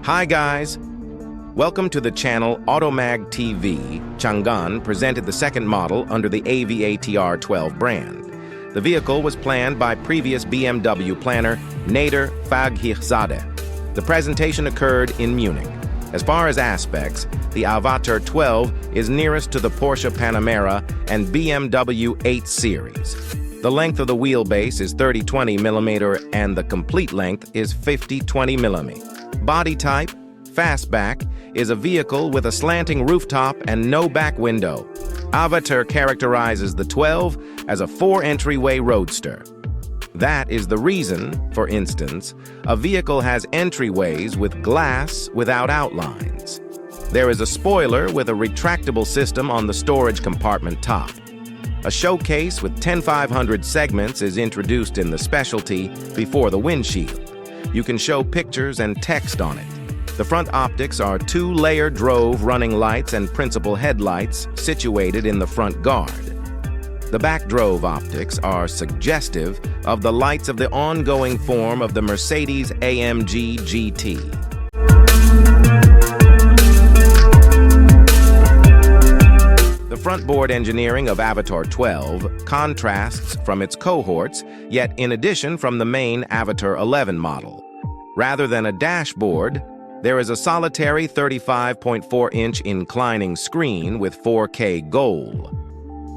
Hi guys! Welcome to the channel Automag TV. Changan presented the second model under the AVATR 12 brand. The vehicle was planned by previous BMW planner Nader Faghihzadeh. The presentation occurred in Munich. As far as aspects, the AVATR 12 is nearest to the Porsche Panamera and BMW 8 Series. The length of the wheelbase is 30-20 mm and the complete length is 50-20 mm. Body type, fastback, is a vehicle with a slanting rooftop and no back window. AVATR characterizes the 12 as a 4-entryway roadster. That is the reason, for instance, a vehicle has entryways with glass without outlines. There is a spoiler with a retractable system on the storage compartment top. A showcase with 10500 segments is introduced in the specialty before the windshield. You can show pictures and text on it. The front optics are 2-layer drove running lights and principal headlights situated in the front guard. The back drove optics are suggestive of the lights of the ongoing form of the Mercedes-AMG GT. The frontboard engineering of AVATR 12 contrasts from its cohorts, yet in addition from the main AVATR 11 model. Rather than a dashboard, there is a solitary 35.4-inch inclining screen with 4K Gold.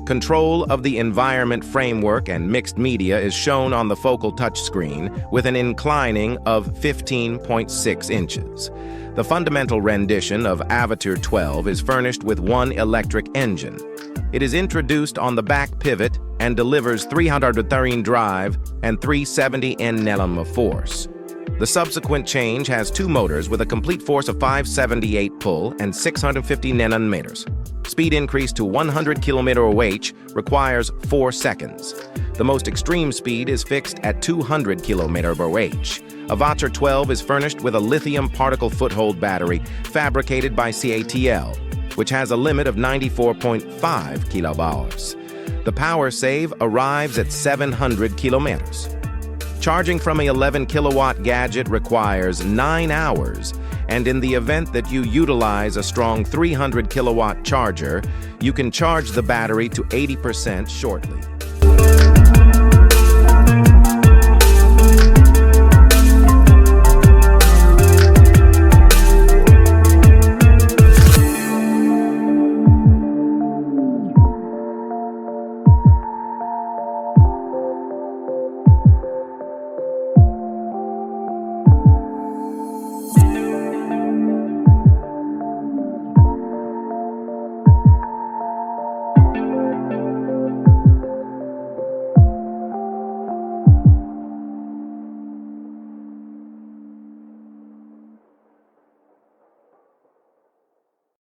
Control of the environment framework and mixed media is shown on the focal touchscreen with an inclining of 15.6 inches. The fundamental rendition of AVATR 12 is furnished with one electric engine. It is introduced on the back pivot and delivers 313 drive and 370 Nm of force. The subsequent change has two motors with a complete force of 578 pull and 650 Nm. Speed increase to 100 km/h requires 4 seconds. The most extreme speed is fixed at 200 km/h. AVATR 12 is furnished with a lithium particle foothold battery fabricated by CATL, which has a limit of 94.5 kWh. The power save arrives at 700 km. Charging from a 11 kilowatt gadget requires 9 hours, and in the event that you utilize a strong 300 kilowatt charger, you can charge the battery to 80% shortly.